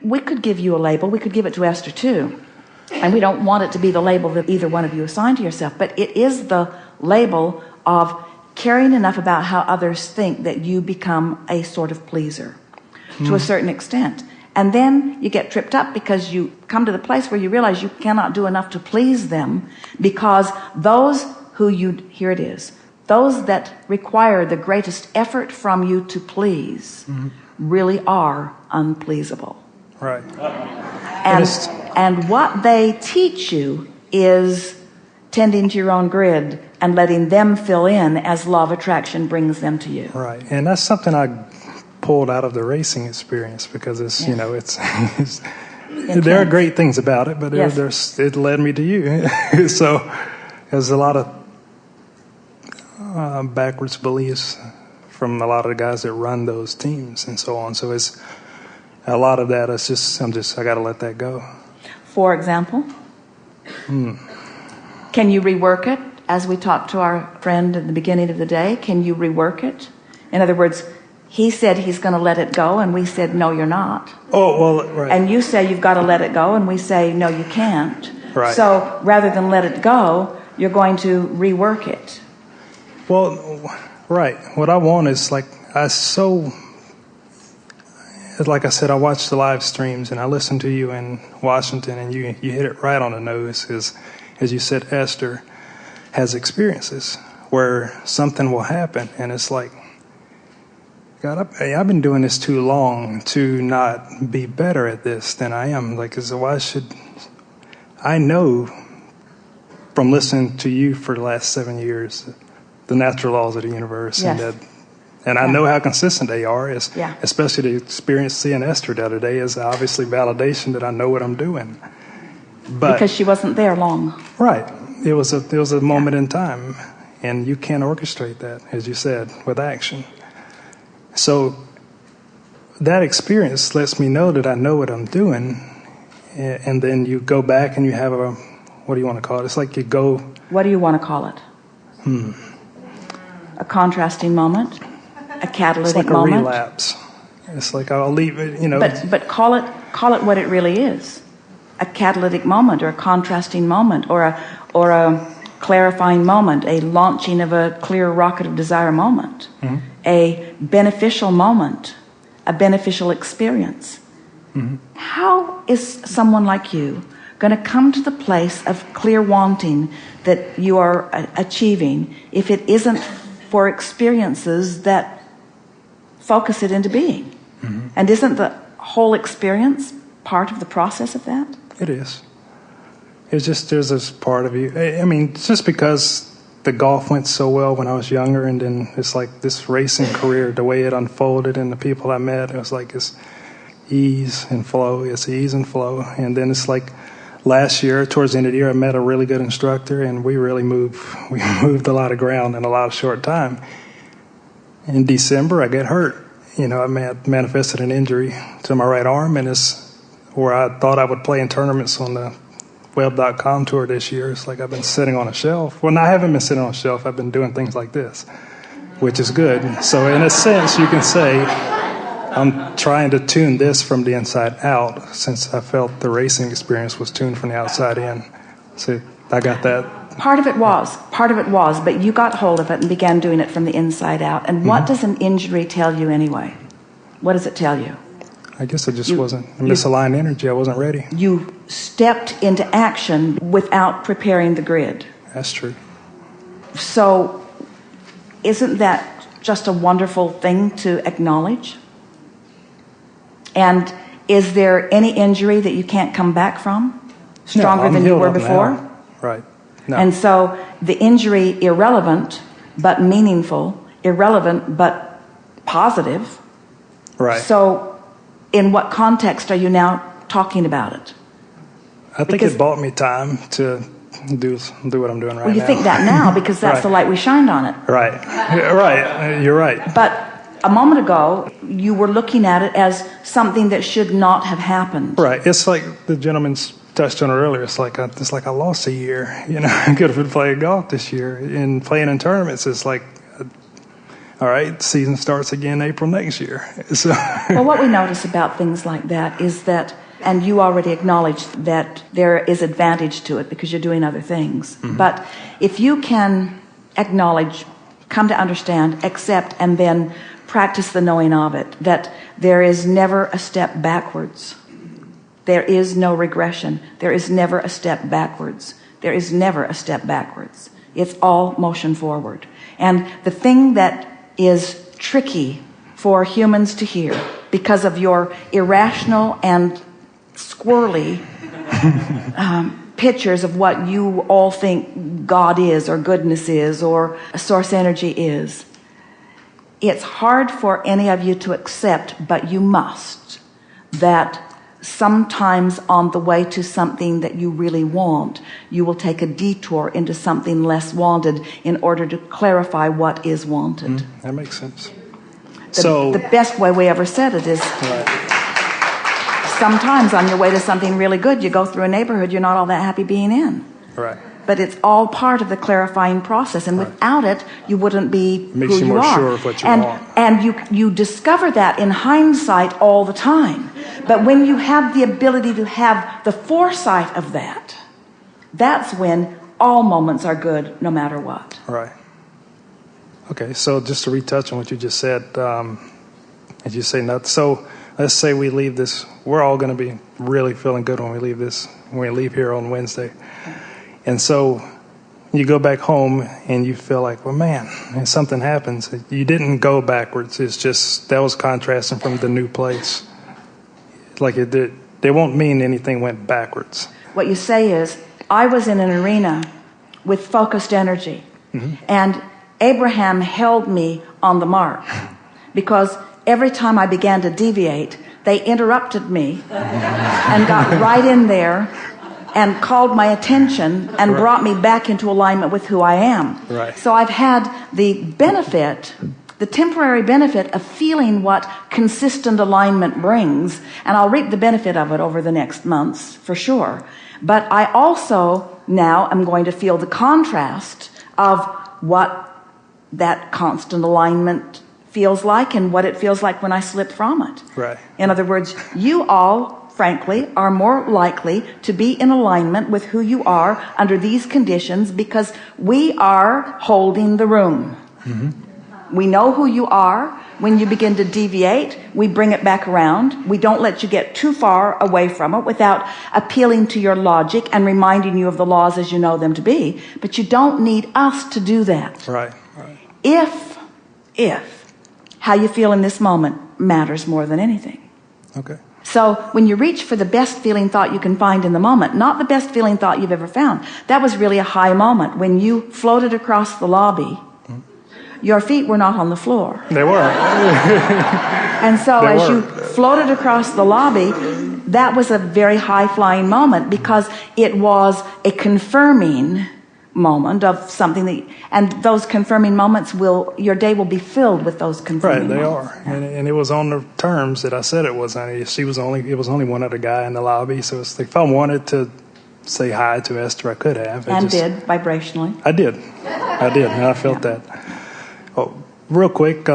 We could give you a label. We could give it to Esther too. And we don't want it to be the label that either one of you assign to yourself, but it is the label of caring enough about how others think that you become a sort of pleaser to a certain extent. And then you get tripped up because you come to the place where you realize you cannot do enough to please them, because those who here it is, those that require the greatest effort from you to please really are unpleasable. Right. And what they teach you is tending to your own grid and letting them fill in as law of attraction brings them to you. Right. And that's something I pulled out of the racing experience, because it's, you know, it's there are great things about it, but it led me to you. So there's a lot of backwards beliefs from a lot of the guys that run those teams and so on. So it's a lot of that. I got to let that go. For example, can you rework it? As we talked to our friend at the beginning of the day, can you rework it? In other words, he said he's going to let it go, and we said, no, you're not. Oh, well, right. And you say you've got to let it go, and we say, no, you can't. Right. So rather than let it go, you're going to rework it. Well, right. What I want is, like I said, I watch the live streams and I listen to you in Washington, and you hit it right on the nose. As you said, Esther has experiences where something will happen, and it's like, God, I've been doing this too long to not be better at this than I am. Like, why should I know from listening to you for the last 7 years the natural laws of the universe, and I know how consistent they are. Especially the experience seeing Esther the other day is obviously validation that I know what I'm doing. But because she wasn't there long. Right. It was a moment in time, and you can't orchestrate that, as you said, with action. So that experience lets me know that I know what I'm doing, and then you go back and you have what do you want to call it? It's like you go... What do you want to call it? A contrasting moment? A catalytic moment? It's like a relapse. It's like I'll leave it, you know... But call it what it really is. A catalytic moment, or a contrasting moment, or a clarifying moment, a launching of a clear rocket of desire moment, a beneficial moment, a beneficial experience. How is someone like you going to come to the place of clear wanting that you are achieving if it isn't for experiences that focus it into being? And isn't the whole experience part of the process of that? It is. It's just, there's this part of you. I mean, just because the golf went so well when I was younger, and then it's like this racing career, the way it unfolded and the people I met, it was like it's ease and flow. It's ease and flow. And then it's like last year, towards the end of the year, I met a really good instructor, and we moved a lot of ground in a lot of short time. In December, I get hurt. You know, I manifested an injury to my right arm, and it's where I thought I would play in tournaments on the web.com tour this year. It's like I've been sitting on a shelf. Well, no, I haven't been sitting on a shelf. I've been doing things like this, which is good. So in a sense, you can say I'm trying to tune this from the inside out, since I felt the racing experience was tuned from the outside in. So I got that. Part of it was, but you got hold of it and began doing it from the inside out. And what does an injury tell you anyway? What does it tell you? I guess it just wasn't misaligned energy. I wasn't ready. You stepped into action without preparing the grid. That's true. So isn't that just a wonderful thing to acknowledge? And is there any injury that you can't come back from? Stronger than you were before? Now. Right. No. And so the injury, irrelevant but meaningful, irrelevant but positive. Right. So in what context are you now talking about it? I think it bought me time to do what I'm doing right now. Well, you think that now because that's the light we shined on it. Right. Right. You're right. But a moment ago, you were looking at it as something that should not have happened. Right. It's like the gentleman's touched on it earlier. It's like I lost a year. You know, I could have been playing golf this year. And playing in tournaments is like all right, season starts again April next year. So well, what we notice about things like that is that, and you already acknowledged that there is advantage to it because you're doing other things. Mm-hmm. But if you can acknowledge, come to understand, accept, and then practice the knowing of it, that there is never a step backwards. There is no regression. There is never a step backwards. There is never a step backwards. It's all motion forward. And the thing that is tricky for humans to hear because of your irrational and squirrely pictures of what you all think God is or goodness is or source energy is, it's hard for any of you to accept, but you must, that sometimes on the way to something that you really want, you will take a detour into something less wanted in order to clarify what is wanted. That makes sense. The best way we ever said it is, sometimes on your way to something really good, you go through a neighborhood you're not all that happy being in. Right. But it's all part of the clarifying process, and without it, you wouldn't be Makes who you you more are. sure of what you want. And you discover that in hindsight all the time. But when you have the ability to have the foresight of that, that's when all moments are good, no matter what. Right. Okay, so just to retouch on what you just said, as you say, so let's say we leave this, we're all going to be really feeling good when we leave here on Wednesday. And so you go back home and you feel like, well, man, and something happens. You didn't go backwards. It's just, that was contrasting from the new place. Like they won't mean anything went backwards. What you say is, I was in an arena with focused energy, and Abraham held me on the mark, because every time I began to deviate, they interrupted me and got right in there and called my attention and brought me back into alignment with who I am. Right. So I've had the benefit, the temporary benefit of feeling what consistent alignment brings, and I'll reap the benefit of it over the next months, for sure. But I also now am going to feel the contrast of what that constant alignment feels like and what it feels like when I slip from it. Right. In other words, you all, frankly, are more likely to be in alignment with who you are under these conditions because we are holding the room. We know who you are. When you begin to deviate, we bring it back around. We don't let you get too far away from it without appealing to your logic and reminding you of the laws as you know them to be. But you don't need us to do that. Right. If how you feel in this moment matters more than anything. Okay. So when you reach for the best feeling thought you can find in the moment, not the best feeling thought you've ever found, that was really a high moment. When you floated across the lobby, your feet were not on the floor. They were. And so as you floated across the lobby, that was a very high-flying moment because it was a confirming moment of something that, and those confirming moments your day will be filled with those confirming moments. Right, they are. And it was on the terms that I said it was. I mean, it was only one other guy in the lobby, so it's like if I wanted to say hi to Esther, I could have. Did, vibrationally. I did, and I felt that. Oh, real quick,